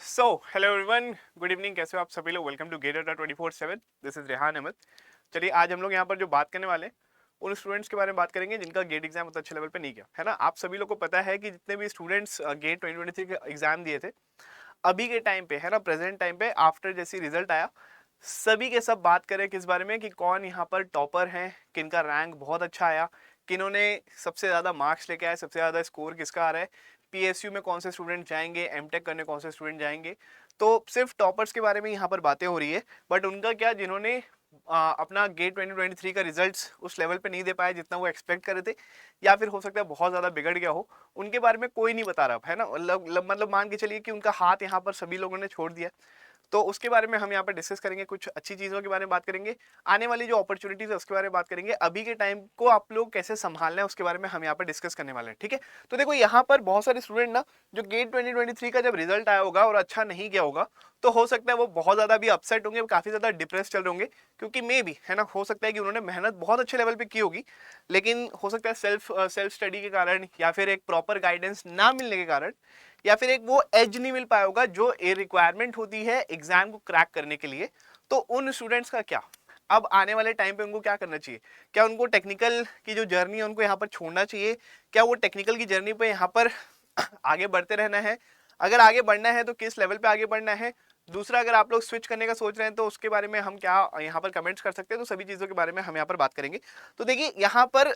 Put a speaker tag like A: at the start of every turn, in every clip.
A: So hello everyone, good evening. कैसे हो आप सभी लोग? Welcome to get Adda 24/7। This is Rehan Ahmed. चलिए आज हम लोग यहाँ पर जो बात करने वाले हैं उन स्टूडेंट्स के बारे में बात करेंगे जिनका गेट एग्जाम उतना अच्छे लेवल पे नहीं किया है ना। आप सभी लोग को पता है कि जितने भी स्टूडेंट्स गेट 2023 का एग्जाम दिए थे अभी के टाइम पे है ना, प्रेजेंट टाइम पे आफ्टर जैसी रिजल्ट आया, सभी के सब बात करें किस बारे में कि कौन यहाँ पर टॉपर हैं, किनका रैंक बहुत अच्छा आया, किन्होंने सबसे ज़्यादा मार्क्स लेके आए, सबसे ज़्यादा स्कोर किसका आ रहा है, पीएसयू में कौन से स्टूडेंट जाएंगे, एमटेक करने कौन से स्टूडेंट जाएंगे। तो सिर्फ टॉपर्स के बारे में यहाँ पर बातें हो रही है, बट उनका क्या, जिन्होंने अपना गेट 2023 का रिजल्ट्स उस लेवल पे नहीं दे पाए जितना वो एक्सपेक्ट कर रहे थे, या फिर हो सकता है बहुत ज़्यादा बिगड़ गया हो, उनके बारे में कोई नहीं बता रहा है ना। मतलब मान के चलिए कि उनका हाथ यहाँ पर सभी लोगों ने छोड़ दिया। तो उसके बारे में हम यहाँ पर डिस्कस करेंगे, कुछ अच्छी चीज़ों के बारे में बात करेंगे, आने वाली जो अपॉर्चुनिटीज है उसके बारे में बात करेंगे, अभी के टाइम को आप लोग कैसे संभालना है उसके बारे में हम यहाँ पर डिस्कस करने वाले हैं। ठीक है, तो देखो यहाँ पर बहुत सारे स्टूडेंट ना, जो गेट 2023 का जब रिजल्ट आया होगा और अच्छा नहीं गया होगा, तो हो सकता है वो बहुत ज़्यादा भी अपसेट होंगे, काफ़ी ज़्यादा डिप्रेस चल रहे होंगे, क्योंकि मे भी है ना, हो सकता है कि उन्होंने मेहनत बहुत अच्छे लेवल पे की होगी, लेकिन हो सकता है सेल्फ स्टडी के कारण या फिर एक प्रॉपर गाइडेंस ना मिलने के कारण या फिर एक वो एज नहीं मिल पाया होगा जो रिक्वायरमेंट होती है एग्जाम को क्रैक करने के लिए। तो उन स्टूडेंट्स का क्या, अब आने वाले टाइम पे उनको क्या करना चाहिए? क्या उनको टेक्निकल की जो जर्नी है उनको यहाँ पर छोड़ना चाहिए? क्या वो टेक्निकल की जर्नी पे यहाँ पर आगे बढ़ते रहना है? अगर आगे बढ़ना है तो किस लेवल पे आगे बढ़ना है? दूसरा, अगर आप लोग स्विच करने का सोच रहे हैं तो उसके बारे में हम क्या यहाँ पर कमेंट्स कर सकते हैं, तो सभी चीज़ों के बारे में हम यहाँ पर बात करेंगे। तो देखिए यहाँ पर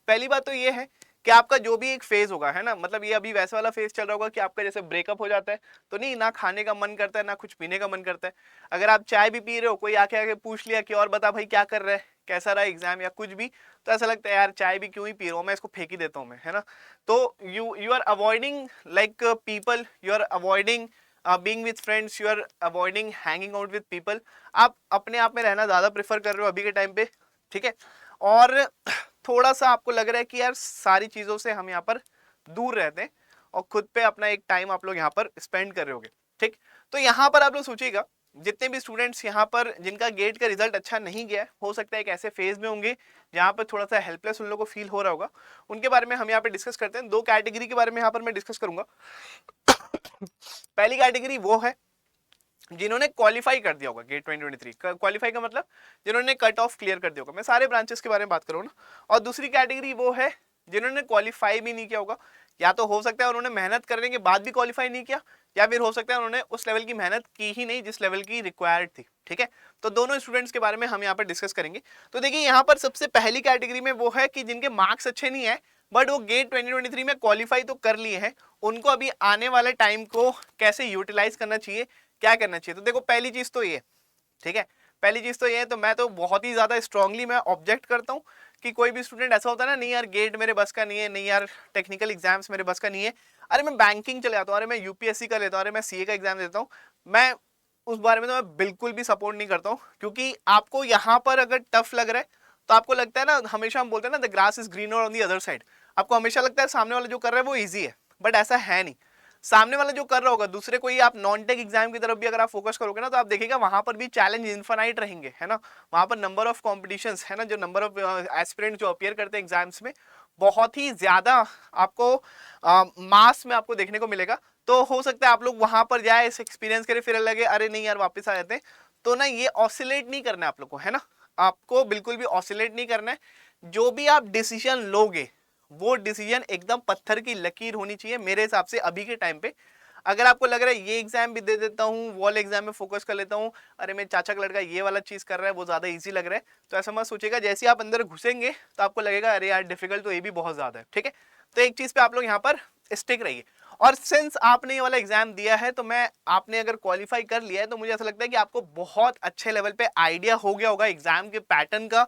A: पहली बात तो ये है कि आपका जो भी एक फेज होगा है ना, मतलब ये अभी वैसा वाला फेज चल रहा होगा कि आपका जैसे ब्रेकअप हो जाता है तो नहीं, ना खाने का मन करता है ना कुछ पीने का मन करता है। अगर आप चाय भी पी रहे हो, कोई आके आके पूछ लिया कि और बता भाई क्या कर रहा है, कैसा रहा एग्जाम या कुछ भी, तो ऐसा लगता है यार चाय भी क्यों ही पी रहा हूँ मैं, इसको फेंक ही देता हूँ मैं, है ना। तो you are avoiding like people, you are avoiding being with friends, you are avoiding hanging out with people. आप अपने आप में रहना ज़्यादा प्रेफर कर रहे हो अभी के टाइम पे। ठीक है, और थोड़ा सा आपको लग रहा है कि यार सारी चीज़ों से हम यहाँ पर दूर रहते हैं और खुद पे अपना एक टाइम आप लोग यहाँ पर स्पेंड कर रहे होगे। ठीक, तो यहाँ पर आप लोग सोचिएगा, जितने भी स्टूडेंट्स यहाँ पर जिनका गेट का रिजल्ट अच्छा नहीं गया है, हो सकता है एक ऐसे फेज में होंगे जहाँ पर थोड़ा सा हेल्पलेस उन लोगों को फील हो रहा होगा। उनके बारे में हम यहाँ पे डिस्कस करते हैं। दो कैटेगरी के बारे में यहाँ पर मैं डिस्कस करूंगा। पहली कैटेगरी वो है जिन्होंने क्वालिफाई कर दिया होगा गेट 2023। क्वालिफाई का मतलब जिन्होंने कट ऑफ क्लियर कर दिया होगा, मैं सारे ब्रांचेस के बारे में बात करूँ ना। और दूसरी कैटेगरी वो है जिन्होंने क्वालिफाई भी नहीं किया होगा, या तो हो सकता है उन्होंने मेहनत करने के बाद भी क्वालिफाई नहीं किया, या फिर हो सकता है उन्होंने उस लेवल की मेहनत की ही नहीं जिस लेवल की रिक्वायर्ड थी। ठीक है, तो दोनों स्टूडेंट्स के बारे में हम यहाँ पर डिस्कस करेंगे। तो देखिए यहाँ पर सबसे पहली कैटेगरी में वो है कि जिनके मार्क्स अच्छे नहीं है बट वो गेट 2023 में क्वालिफाई तो कर लिए हैं, उनको अभी आने वाले टाइम को कैसे यूटिलाइज करना चाहिए, क्या करना चाहिए। तो देखो पहली चीज तो ये, ठीक है, पहली चीज तो ये है, तो मैं तो बहुत ही ज्यादा स्ट्रांगली मैं ऑब्जेक्ट करता हूँ कि कोई भी स्टूडेंट ऐसा होता है ना, नहीं यार गेट मेरे बस का नहीं है, नहीं यार टेक्निकल एग्जाम्स मेरे बस का नहीं है, अरे मैं बैंकिंग चले जाता हूँ, अरे मैं यूपीएससी कर लेता हूँ, अरे मैं सीए का एग्जाम देता हूँ, मैं उस बारे में तो मैं बिल्कुल भी सपोर्ट नहीं करता हूँ। क्योंकि आपको यहाँ पर अगर टफ लग रहा है तो आपको लगता है ना, हमेशा हम बोलते हैं ना the grass is greener on the other side, आपको हमेशा लगता है सामने वाला जो कर रहा है वो ईजी है, बट ऐसा है नहीं। सामने वाला जो कर रहा होगा दूसरे कोई, आप नॉन टेक एग्जाम की तरफ भी अगर आप फोकस करोगे ना तो आप देखिएगा वहां पर भी चैलेंज इन्फानाइट रहेंगे, है ना। वहां पर नंबर ऑफ कॉम्पिटिशंस है ना, जो नंबर ऑफ एस्पिरेंट जो अपीयर करते हैं एग्जाम्स में बहुत ही ज्यादा आपको मास में आपको देखने को मिलेगा। तो हो सकता है आप लोग वहां पर जाए, इस एक्सपीरियंस करे, फिर लगे अरे नहीं यार वापस आ जाते हैं। तो ना ये ऑसिलेट नहीं करना है आप लोग को, है ना, आपको बिल्कुल भी ऑसिलेट नहीं करना है। जो भी आप डिसीजन लोगे वो डिसीजन एकदम पत्थर की लकीर होनी चाहिए मेरे हिसाब से अभी के टाइम पे। अगर आपको लग रहा है ये एग्जाम भी दे देता हूँ, वॉल एग्जाम में फोकस कर लेता हूँ, अरे मेरे चाचा का लड़का ये वाला चीज कर रहा है वो ज्यादा इजी लग रहा है, तो ऐसा मत सोचेगा। जैसे आप अंदर घुसेंगे तो आपको लगेगा अरे यार डिफिकल्ट तो ये भी बहुत ज्यादा है। ठीक है, तो एक चीज पे आप लोग यहाँ पर स्टिक रहिए। और सिंस आपने ये वाला एग्जाम दिया है तो मैं, आपने अगर क्वालिफाई कर लिया है तो मुझे ऐसा लगता है कि आपको बहुत अच्छे लेवल पे आइडिया हो गया होगा एग्जाम के पैटर्न का,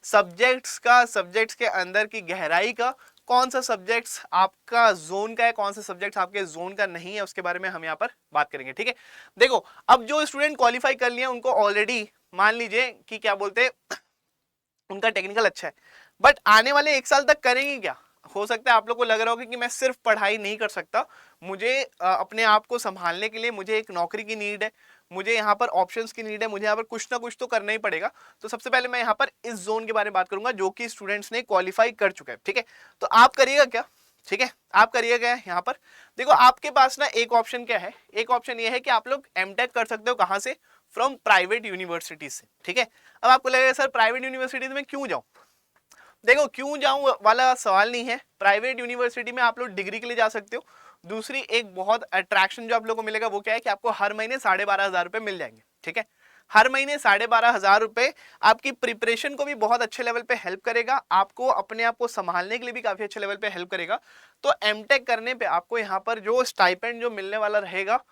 A: सब्जेक्ट्स के अंदर की गहराई का, कौन सा सब्जेक्ट्स आपका जोन का है, कौन सा सब्जेक्ट्स आपके जोन का नहीं है, उसके बारे में हम यहाँ पर बात करेंगे। ठीक है, देखो अब जो स्टूडेंट क्वालिफाई कर लिए उनको ऑलरेडी मान लीजिए कि क्या बोलते हैं, उनका टेक्निकल अच्छा है, बट आने वाले एक साल तक करेंगे क्या? हो सकता है आप लोग को लग रहा होगा कि मैं सिर्फ पढ़ाई नहीं कर सकता, मुझे अपने आप को संभालने के लिए मुझे एक नौकरी की नीड है, मुझे यहाँ पर ऑप्शंस की नीड है, मुझे यहाँ पर कुछ ना कुछ तो करना ही पड़ेगा। तो सबसे पहले मैं यहाँ पर इस जोन के बारे में बात करूंगा जो कि स्टूडेंट्स ने क्वालिफाई कर चुका है। ठीक है, तो आप करिएगा क्या, ठीक है, आप करिएगा यहाँ पर। देखो आपके पास ना एक ऑप्शन क्या है, एक ऑप्शन ये है कि आप लोग एमटेक कर सकते हो कहाँ से, फ्रॉम प्राइवेट यूनिवर्सिटी से। ठीक है, अब आपको लगेगा सर प्राइवेट यूनिवर्सिटी में क्यों जाऊँ, देखो क्यों जाऊं वाला सवाल नहीं है। प्राइवेट यूनिवर्सिटी में आप लोग डिग्री के लिए जा सकते हो। दूसरी एक बहुत अट्रैक्शन जो आप लोगों को मिलेगा वो क्या है कि आपको हर महीने 12,500 रुपए मिल जाएंगे। ठीक है, हर महीने 12,500 रुपए आपकी प्रिपरेशन को भी बहुत अच्छे लेवल पे हेल्प करेगा, आपको अपने आप को संभालने के लिए भी काफी अच्छे लेवल पे हेल्प करेगा। तो एमटेक करने पे आपको यहाँ पर जो स्टाइपेंड जो मिलने वाला रहेगा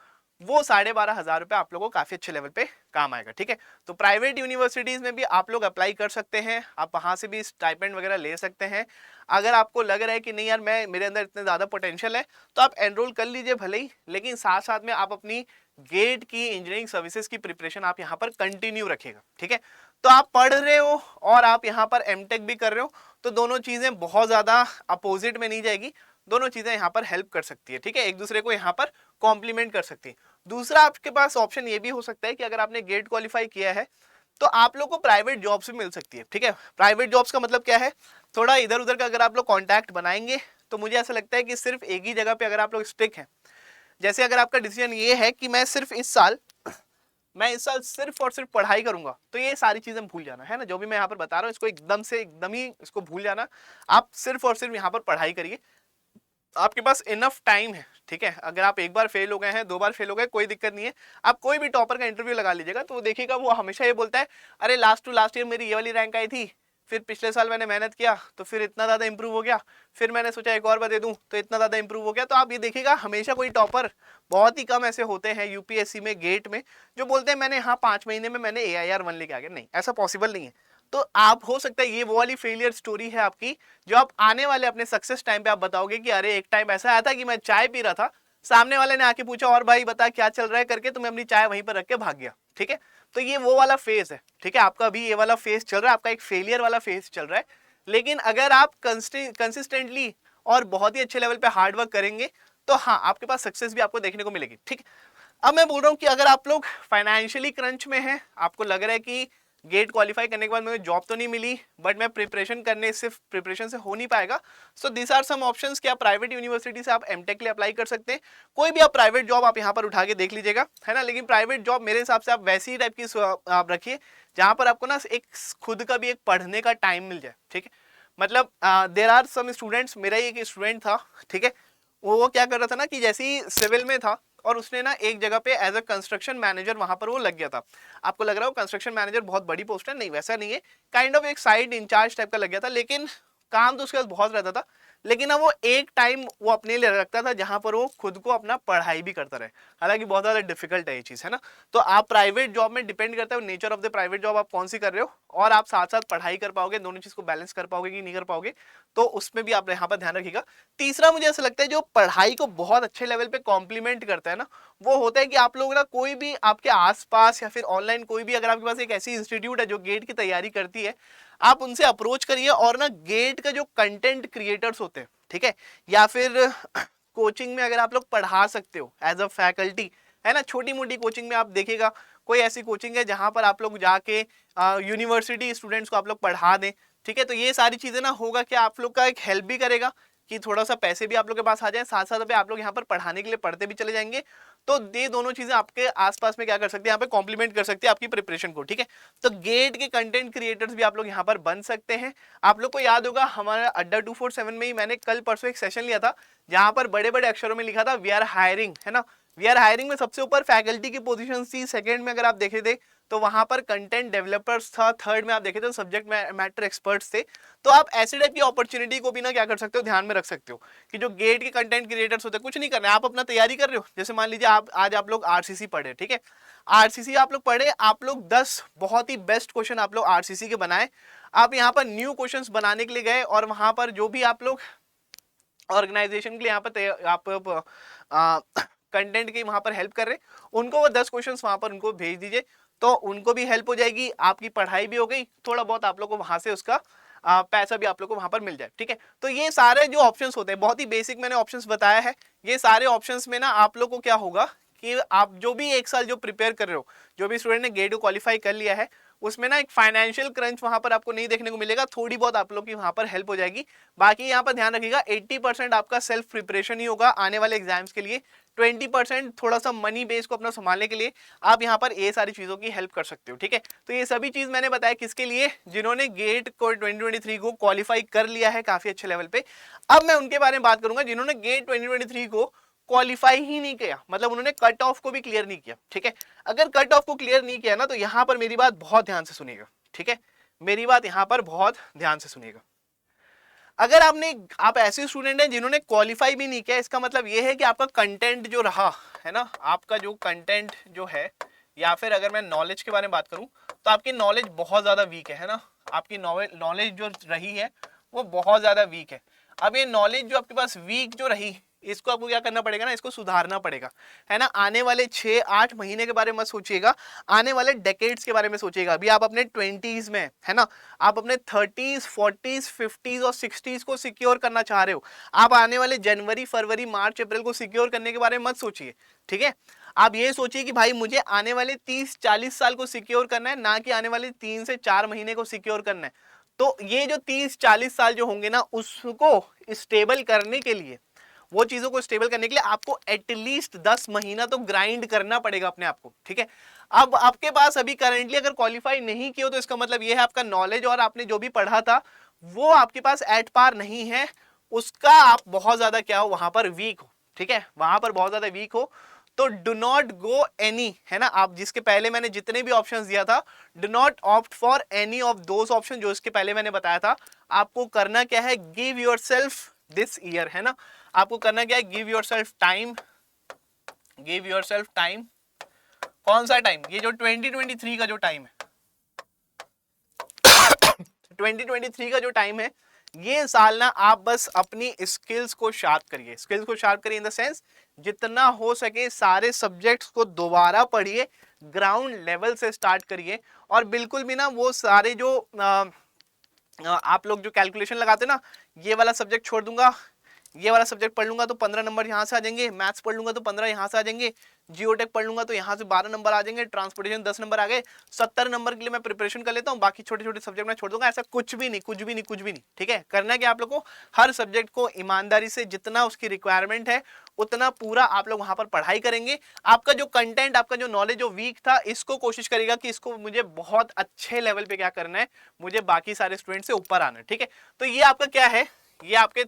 A: वो 12,500 रुपए आप लोगों को काफी अच्छे लेवल पे काम आएगा। ठीक है, तो प्राइवेट यूनिवर्सिटीज में भी आप लोग अप्लाई कर सकते हैं, आप वहां से भी स्टाइपेंड वगैरह ले सकते हैं। अगर आपको लग रहा है कि नहीं यार मैं मेरे अंदर इतने ज्यादा पोटेंशियल है तो आप एनरोल कर लीजिए भले ही, लेकिन साथ साथ में आप अपनी गेट की इंजीनियरिंग सर्विसेज की प्रिपरेशन आप यहाँ पर कंटिन्यू रखिएगा। ठीक है, तो आप पढ़ रहे हो और आप यहाँ पर एमटेक भी कर रहे हो तो दोनों चीजें बहुत ज्यादा अपोजिट में नहीं जाएगी, दोनों चीजें यहाँ पर हेल्प कर सकती है। ठीक है, एक दूसरे को यहाँ पर कॉम्प्लीमेंट कर सकती है। दूसरा आपके पास ऑप्शन ये भी हो सकता है कि अगर आपने गेट क्वालिफाई किया है तो आप लोग को प्राइवेट जॉब्स भी मिल सकती है। ठीक है, प्राइवेट जॉब्स का मतलब क्या है, थोड़ा इधर उधर का अगर आप लोग कॉन्टैक्ट बनाएंगे तो मुझे ऐसा लगता है कि सिर्फ एक ही जगह पे अगर आप लोग स्टिक हैं, जैसे अगर आपका डिसीजन ये है कि मैं इस साल सिर्फ और सिर्फ पढ़ाई करूंगा, तो ये सारी चीजें भूल जाना है ना, जो भी मैं यहाँ पर बता रहा हूँ इसको एकदम ही इसको भूल जाना। आप सिर्फ और सिर्फ यहाँ पर पढ़ाई करिए, आपके पास इनफ टाइम है। ठीक है, अगर आप एक बार फेल हो गए हैं, 2 बार फेल हो गए, कोई दिक्कत नहीं है। आप कोई भी टॉपर का इंटरव्यू लगा लीजिएगा तो देखिएगा वो हमेशा ये बोलता है अरे लास्ट टू लास्ट ईयर मेरी ये वाली रैंक आई थी, फिर पिछले साल मैंने मेहनत किया तो फिर इतना ज़्यादा इंप्रूव हो गया, फिर मैंने सोचा एक और बार दे दूं तो इतना ज़्यादा इंप्रूव हो गया। तो आप ये देखिएगा हमेशा कोई टॉपर, बहुत ही कम ऐसे होते हैं यूपीएससी में गेट में जो बोलते हैं मैंने हाँ 5 महीने में मैंने AIR 1 लेके आ गया, नहीं ऐसा पॉसिबल नहीं है। तो आप हो सकता है ये वो वाली फेलियर स्टोरी है आपकी जो आप आने वाले अपने सक्सेस टाइम पे आप बताओगे कि अरे एक टाइम ऐसा आया था कि मैं चाय पी रहा था, सामने वाले ने आके पूछा और भाई बता क्या चल रहा है करके, तो मैं अपनी चाय वहीं पर रख के भाग गया। ठीक है, तो ये वो वाला फेज है। ठीक है, आपका अभी ये वाला फेज चल रहा है, आपका एक फेलियर वाला फेज चल रहा है। लेकिन अगर आप कंसिस्टेंटली और बहुत ही अच्छे लेवल पे हार्ड वर्क करेंगे तो हाँ आपके पास सक्सेस भी आपको देखने को मिलेगी। ठीक, अब मैं बोल रहा हूँ कि अगर आप लोग फाइनेंशियली क्रंच में हैं, आपको लग रहा है कि गेट क्वालिफाई करने के बाद मुझे जॉब तो नहीं मिली बट मैं प्रिपरेशन करने सिर्फ प्रिपरेशन से हो नहीं पाएगा, so this are some options कि आप प्राइवेट यूनिवर्सिटी से आप एमटेक के लिए अप्लाई कर सकते हैं। कोई भी आप प्राइवेट जॉब आप यहाँ पर उठा के देख लीजिएगा, है ना। लेकिन प्राइवेट जॉब मेरे हिसाब से आप वैसी ही टाइप की आप रखिए जहाँ पर आपको ना एक खुद का भी एक पढ़ने का टाइम मिल जाए। ठीक है, मतलब देर आर सम स्टूडेंट्स, मेरा ही एक स्टूडेंट था, ठीक है, वो क्या कर रहा था ना कि जैसे ही सिविल में था और उसने ना एक जगह पे एज अ कंस्ट्रक्शन मैनेजर वहां पर वो लग गया था। आपको लग रहा हो कंस्ट्रक्शन मैनेजर बहुत बड़ी पोस्ट है, नहीं वैसा नहीं है, काइंड ऑफ एक साइड इंचार्ज टाइप का लग गया था, लेकिन काम तो उसके पास बहुत रहता था। लेकिन अब वो एक टाइम वो अपने लिए रखता था जहां पर वो खुद को अपना पढ़ाई भी करता रहे, हालांकि बहुत ज्यादा डिफिकल्ट है ये चीज, है ना। तो आप प्राइवेट जॉब में डिपेंड करता है nature of the private job आप कौन सी कर रहे हो, और आप साथ साथ पढ़ाई कर पाओगे, दोनों चीज को बैलेंस कर पाओगे कि नहीं कर पाओगे, तो उसमें भी आप यहाँ पर ध्यान रखिएगा। तीसरा मुझे ऐसा लगता है जो पढ़ाई को बहुत अच्छे लेवल पे कॉम्प्लीमेंट करता है ना, वो होता है कि आप लोग ना कोई भी आपके आसपास या फिर ऑनलाइन कोई भी अगर आपके पास एक ऐसी इंस्टीट्यूट है जो गेट की तैयारी करती है, आप उनसे अप्रोच करिए और ना गेट का जो कंटेंट क्रिएटर्स होते हैं, ठीक है, या फिर कोचिंग में अगर आप लोग पढ़ा सकते हो एज अ फैकल्टी, है ना, छोटी मोटी कोचिंग में आप देखिएगा कोई ऐसी कोचिंग है जहां पर आप लोग जाके यूनिवर्सिटी स्टूडेंट्स को आप लोग पढ़ा दें। ठीक है, तो ये सारी चीजें ना होगा कि आप लोग का एक हेल्प भी करेगा कि थोड़ा सा पैसे भी आप लोग के पास आ जाए, साथ साथ आप लोग यहाँ पर पढ़ाने के लिए पढ़ते भी चले जाएंगे। तो ये दोनों चीजें आपके आसपास में क्या कर सकती है, यहाँ पे कॉम्प्लीमेंट कर सकती है आपकी प्रिपरेशन को। ठीक है, तो गेट के कंटेंट क्रिएटर्स भी आप लोग यहाँ पर बन सकते हैं। आप लोग को याद होगा हमारा अड्डा 247 में ही मैंने कल परसों एक सेशन लिया था जहां पर बड़े बड़े अक्षरों में लिखा था वी आर हायरिंग, है ना। वी आर हायरिंग में सबसे ऊपर फैकल्टी की पोजीशन थी, सेकंड में अगर आप देखे थे तो वहां पर कंटेंट डेवलपर्स था, थर्ड में आप देखे थे सब्जेक्ट मैटर एक्सपर्ट्स थे। तो आप ऐसे टाइप की अपॉर्चुनिटी को भी ना क्या कर सकते हो, ध्यान में रख सकते हो कि जो गेट के कंटेंट क्रिएटर्स होते हैं, कुछ नहीं करना है, आप अपना तैयारी कर रहे हो। जैसे मान लीजिए आप आज आप लोग आरसीसी पढ़े, ठीक है, आरसीसी आप लोग पढ़े, आप लोग 10 बहुत ही बेस्ट क्वेश्चन आप लोग आरसीसी के बनाए, आप यहाँ पर न्यू क्वेश्चंस बनाने के लिए गए और वहां पर जो भी आप लोग ऑर्गेनाइजेशन के लिए यहाँ पर आप कंटेंट की वहां पर हेल्प कर रहे, उनको वो 10 क्वेश्चंस वहां पर उनको भेज दीजिए, तो उनको भी हेल्प हो जाएगी, आपकी पढ़ाई भी हो गई, थोड़ा बहुत आप लोग को वहां से उसका पैसा भी आप लोग को वहां पर मिल जाए। ठीक है, तो ये सारे जो ऑप्शंस होते हैं, बहुत ही बेसिक मैंने ऑप्शंस बताया है, ये सारे ऑप्शंस में ना आप लोग को क्या होगा कि आप जो भी एक साल जो प्रिपेयर कर रहे हो, जो भी स्टूडेंट ने गेट को क्वालिफाई कर लिया है, उसमें ना एक फाइनेंशियल क्रंच वहां पर आपको नहीं देखने को मिलेगा, थोड़ी बहुत आप लोग की वहां पर हेल्प हो जाएगी। बाकी यहाँ पर ध्यान रखिएगा 80% आपका सेल्फ प्रिपरेशन ही होगा आने वाले एग्जाम्स के लिए, 20% थोड़ा सा मनी बेस को अपना संभालने के लिए आप यहाँ पर ये सारी चीजों की हेल्प कर सकते हो। ठीक है, तो ये सभी चीज मैंने बताया किसके लिए, जिन्होंने गेट को 2023 को क्वालिफाई कर लिया है काफी अच्छे लेवल पे। अब मैं उनके बारे में बात करूंगा जिन्होंने गेट 2023 को क्वालिफाई ही नहीं किया, मतलब उन्होंने कट ऑफ को भी क्लियर नहीं किया। ठीक है, अगर कट ऑफ को क्लियर नहीं किया ना तो यहां पर मेरी बात बहुत ध्यान से सुनिएगा। ठीक है, मेरी बात यहां पर बहुत ध्यान से सुनिएगा। अगर आप ऐसे स्टूडेंट हैं जिन्होंने क्वालिफाई भी नहीं किया, इसका मतलब यह है कि आपका कंटेंट जो रहा है ना, आपका जो कंटेंट जो है, या फिर अगर मैं नॉलेज के बारे में बात करूं तो आपकी नॉलेज बहुत ज्यादा वीक है ना, आपकी नॉलेज जो रही है वो बहुत ज्यादा वीक है। अब ये नॉलेज जो आपके पास वीक जो रही, इसको आपको क्या करना पड़ेगा ना, इसको सुधारना पड़ेगा, है ना। आने वाले 6-8 महीने के बारे में मत सोचिएगा, आने वाले डेकेड्स के बारे में सोचिएगा। अभी आप अपने 20s में है ना, आप अपने 30s 40s 50s और 60s को सिक्योर करना चाह रहे हो, आप आने वाले जनवरी फरवरी मार्च अप्रैल को सिक्योर करने के बारे में मत सोचिए। ठीक है, आप ये सोचिए कि भाई मुझे आने वाले 30-40 साल को सिक्योर करना है, ना कि आने वाले 3 से 4 महीने को सिक्योर करना है। तो ये जो 30-40 साल जो होंगे ना, उसको स्टेबल करने के लिए, वो चीजों को स्टेबल करने के लिए आपको एटलीस्ट 10 महीना तो ग्राइंड करना पड़ेगा अपने आप को। ठीक है, अब आपके पास अभी करंटली अगर क्वालिफाई नहीं किया तो इसका मतलब ये है आपका नॉलेज और आपने जो भी पढ़ा था वो आपके पास एट पार नहीं है, उसका आप बहुत ज्यादा क्या हो वहां पर वीक हो। ठीक है, वहां पर बहुत ज्यादा वीक हो, तो डू नॉट गो एनी, है ना, आप जिसके पहले मैंने जितने भी ऑप्शंस दिया था, do not opt for any of those option जो इसके पहले मैंने बताया था। आपको करना क्या है, गिव योरसेल्फ दिस ईयर, है ना, आपको करना क्या है, give yourself time, give yourself time. कौन सा टाइम, ये जो 2023 का जो टाइम है 2023 का जो टाइम है, ये साल ना आप बस अपनी स्किल्स को शार्प करिए, स्किल्स को शार्प करिए इन द सेंस जितना हो सके सारे सब्जेक्ट्स को दोबारा पढ़िए, ग्राउंड लेवल से स्टार्ट करिए, और बिल्कुल भी ना वो सारे जो आप लोग जो कैलकुलेशन लगाते ना, ये वाला सब्जेक्ट छोड़ दूंगा, ये वाला सब्जेक्ट पढ़ लूंगा तो 15 नंबर यहाँ से आ जाएंगे, मैथ्स पढ़ लूंगा तो 15 यहाँ से आ जाएंगे, जियोटेक पढ़ लूंगा तो यहाँ से 12 नंबर आ जाएंगे, ट्रांसपोर्टेशन 10 नंबर आ गए, 70 नंबर के लिए मैं प्रिपरेशन कर लेता हूँ, बाकी छोटे छोटे सब्जेक्ट मैं छोड़ दूंगा। ऐसा कुछ भी नहीं, कुछ भी नहीं, कुछ भी नहीं। ठीक है, करना है कि आप लोग को हर सब्जेक्ट को ईमानदारी से जितना उसकी रिक्वायरमेंट है उतना पूरा आप लोग वहां पर पढ़ाई करेंगे। आपका जो कंटेंट, आपका जो नॉलेज जो वीक था, इसको कोशिश करेगा कि इसको मुझे बहुत अच्छे लेवल पे क्या करना है, मुझे बाकी सारे स्टूडेंट से ऊपर आना है। ठीक है, तो ये आपका क्या है, ये आपके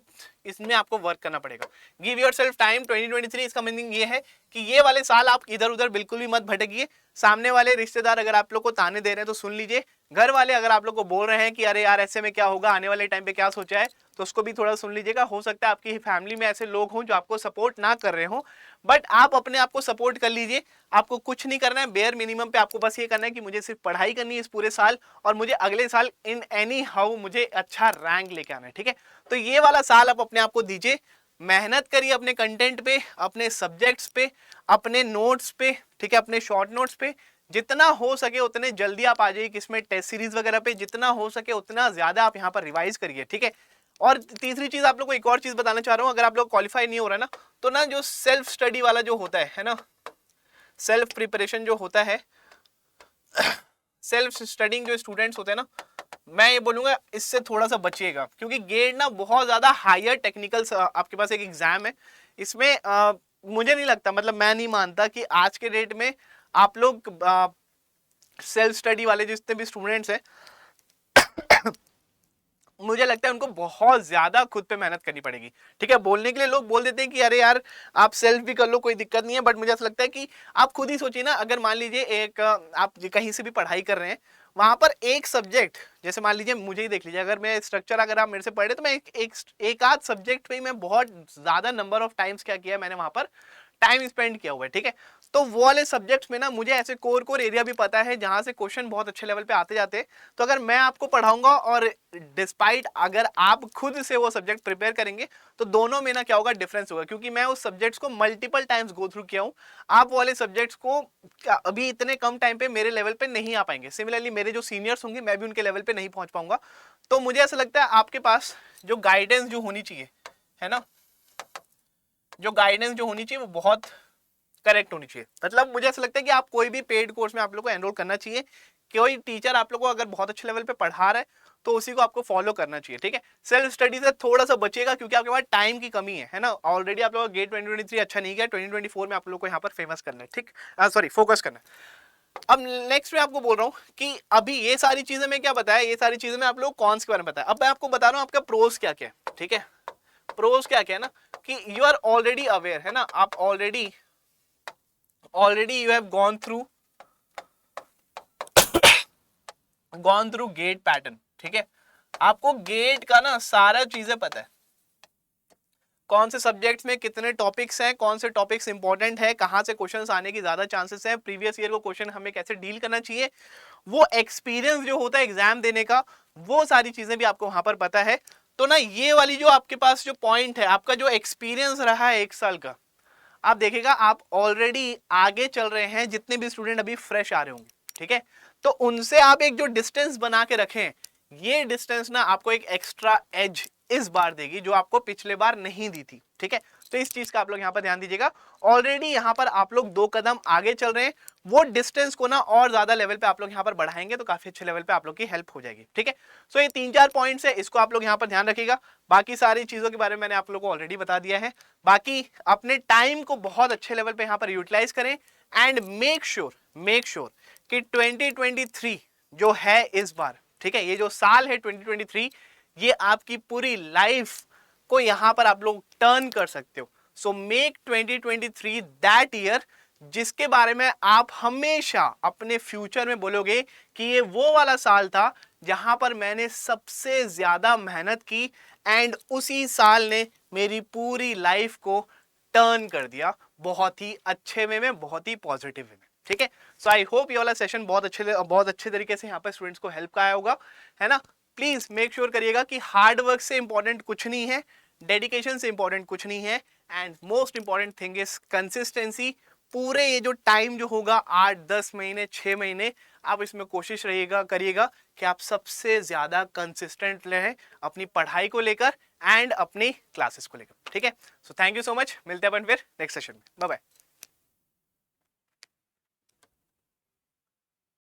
A: इसमें आपको वर्क करना पड़ेगा। गिव योरसेल्फ टाइम 2023, इसका मीनिंग ये है कि ये वाले साल आप इधर उधर बिल्कुल भी मत भटकिए। सामने वाले रिश्तेदार अगर आप लोग को ताने दे रहे हैं तो सुन लीजिए, घर वाले अगर आप लोग को बोल रहे हैं कि अरे यार ऐसे में क्या होगा, आने वाले टाइम पे क्या सोचा है, तो उसको भी थोड़ा सुन लीजिएगा। हो सकता है आपकी फैमिली में ऐसे लोग हों जो आपको सपोर्ट ना कर रहे हो, बट आप अपने आप को सपोर्ट कर लीजिए। आपको कुछ नहीं करना है, बेयर मिनिमम पे आपको बस ये करना है कि मुझे सिर्फ पढ़ाई करनी है इस पूरे साल, और मुझे अगले साल इन एनी हाउ मुझे अच्छा रैंक लेके आना है। ठीक है, तो ये वाला साल आप अपने आप को दीजिए, मेहनत करिए अपने कंटेंट पे, अपने सब्जेक्ट्स पे, अपने नोट्स पे, ठीक है, अपने शॉर्ट नोट्स पे, जितना हो सके उतने जल्दी आप आ जाइए किसमें, टेस्ट सीरीज वगैरह पे, जितना हो सके उतना ज्यादा आप यहाँ पर रिवाइज करिए। ठीक है, और तीसरी चीज आप लोग को एक और चीज बताना चाह रहा हूँ, अगर आप लोग क्वालिफाई नहीं हो रहा ना, तो ना जो सेल्फ स्टडी वाला जो होता है ना, सेल्फ प्रिपरेशन जो होता है, सेल्फ स्टडिंग जो स्टूडेंट्स होते हैं ना, मैं ये बोलूंगा इससे थोड़ा सा बचिएगा, क्योंकि गेट ना बहुत ज्यादा हायर टेक्निकल आपके पास एक एग्जाम है। इसमें मुझे नहीं लगता, मतलब मैं नहीं मानता कि आज के डेट में आप लोग सेल्फ स्टडी वाले जितने भी स्टूडेंट्स हैं मुझे लगता है उनको बहुत ज्यादा खुद पे मेहनत करनी पड़ेगी। ठीक है, बोलने के लिए लोग बोल देते हैं कि अरे यार आप सेल्फ भी कर लो, कोई दिक्कत नहीं है, बट मुझे ऐसा लगता है कि आप खुद ही सोचिए ना, अगर मान लीजिए एक आप कहीं से भी पढ़ाई कर रहे हैं, वहां पर एक सब्जेक्ट, जैसे मान लीजिए मुझे ही देख लीजिए, अगर मैं स्ट्रक्चर अगर आप मेरे से पढ़े तो मैं एक आध सब्जेक्ट पे ही मैं बहुत ज्यादा नंबर ऑफ टाइम्स क्या किया, मैंने वहां पर टाइम स्पेंड किया हुआ है। ठीक है, तो वो वाले सब्जेक्ट्स में ना मुझे ऐसे कोर एरिया भी पता है जहां से क्वेश्चन बहुत अच्छे लेवल पे आते जाते हैं। तो अगर मैं आपको पढ़ाऊंगा और डिस्पाइट अगर आप खुद से वो सब्जेक्ट प्रिपेयर करेंगे, तो दोनों में ना क्या होगा, डिफरेंस होगा, क्योंकि मैं उस सब्जेक्ट्स को मल्टीपल टाइम्स गो थ्रू किया हूं। आप वाले सब्जेक्ट्स को अभी इतने कम टाइम पे मेरे लेवल पे नहीं आ पाएंगे, सिमिलरली मेरे जो सीनियर्स होंगे मैं भी उनके लेवल पे नहीं पहुंच पाऊंगा। तो मुझे ऐसा लगता है आपके पास जो गाइडेंस जो होनी चाहिए, है ना, जो गाइडेंस जो होनी चाहिए वो बहुत करेक्ट होनी चाहिए। मतलब मुझे ऐसा लगता है कि आप कोई भी पेड कोर्स में आप लोग को एनरोल करना चाहिए, कोई टीचर आप लोग को अगर बहुत अच्छे लेवल पे पढ़ा रहा है तो उसी को आपको फॉलो करना चाहिए, ठीक है। सेल्फ स्टडी से थोड़ा सा बचिएगा क्योंकि आपके पास टाइम की कमी है ना। ऑलरेडी आप लोगों का गेट 2023 अच्छा नहीं गया, 2024 में आप लोग को यहाँ पर फेमस करना है, ठीक, सॉरी फोकस करना है। अब नेक्स्ट में आपको बोल रहा हूँ कि अभी ये सारी चीजें मैं क्या बताया, ये सारी चीजें मैं आप लोग कॉन्स के बारे में बताया। अब मैं आपको बता रहा हूँ आपका प्रोस क्या क्या है, ठीक है। प्रोस क्या क्या है ना कि यू आर ऑलरेडी अवेयर, है ना, आप already you have gone through GATE pattern, ठीक है। आपको गेट का ना सारा चीजें पता है, कौन से सब्जेक्ट्स में कितने टॉपिक्स हैं, कौन से टॉपिक्स इंपॉर्टेंट है, कहां से क्वेश्चंस आने की ज्यादा चांसेस है, प्रीवियस ईयर को क्वेश्चन हमें कैसे डील करना चाहिए, वो एक्सपीरियंस जो होता है एग्जाम देने का, वो सारी चीजें भी आपको वहां पर पता है। तो ना ये वाली जो आपके पास जो पॉइंट है, आपका जो एक्सपीरियंस रहा है 1 साल का, आप देखिएगा आप ऑलरेडी आगे चल रहे हैं, जितने भी स्टूडेंट अभी फ्रेश आ रहे होंगे, ठीक है। तो उनसे आप एक जो डिस्टेंस बना के रखें, ये डिस्टेंस ना आपको एक एक्स्ट्रा एज इस बार देगी जो आपको पिछले बार नहीं दी थी, ठीक है। तो इस चीज का आप लोग यहाँ पर ध्यान दीजिएगा। ऑलरेडी यहाँ पर आप लोग 2 कदम आगे चल रहे हैं, वो डिस्टेंस को ना और ज्यादा लेवल पे आप लोग यहाँ पर बढ़ाएंगे तो काफी अच्छे लेवल पे आप लोग की हेल्प हो जाएगी, ठीक है। सो ये 3-4 पॉइंट्स है, इसको आप लोग यहाँ पर ध्यान रखिएगा। बाकी सारी चीजों के बारे में मैंने आप लोग को ऑलरेडी बता दिया है। बाकी अपने टाइम को बहुत अच्छे लेवल पे यहाँ पर यूटिलाइज करें एंड मेक श्योर कि 2023 जो है इस बार, ठीक है, ये जो साल है 2023, ये आपकी पूरी लाइफ को यहां पर आप लोग टर्न कर सकते हो। सो मेक 2023 दैट ईयर जिसके बारे में आप हमेशा अपने फ्यूचर में बोलोगे कि ये वो वाला साल था जहां पर मैंने सबसे ज्यादा मेहनत की एंड उसी साल ने मेरी पूरी लाइफ को टर्न कर दिया बहुत ही अच्छे वे में, बहुत ही पॉजिटिव वे में, ठीक है। सो आई होप ये वाला सेशन बहुत अच्छे तरीके से यहाँ पर स्टूडेंट्स को हेल्प का आया होगा, है ना। प्लीज मेक श्योर करिएगा कि हार्ड वर्क से इंपॉर्टेंट कुछ नहीं है, डेडिकेशन से इंपॉर्टेंट कुछ नहीं है, and most important thing is consistency. पूरे ये जो टाइम जो होगा 8-10 महीने 6 महीने, आप इसमें कोशिश करिएगा कि आप सबसे ज्यादा कंसिस्टेंट रहें अपनी पढ़ाई को लेकर एंड अपनी क्लासेस को लेकर, ठीक है। So thank you so much, मिलते हैं अपन फिर नेक्स्ट सेशन में, बाय बाय।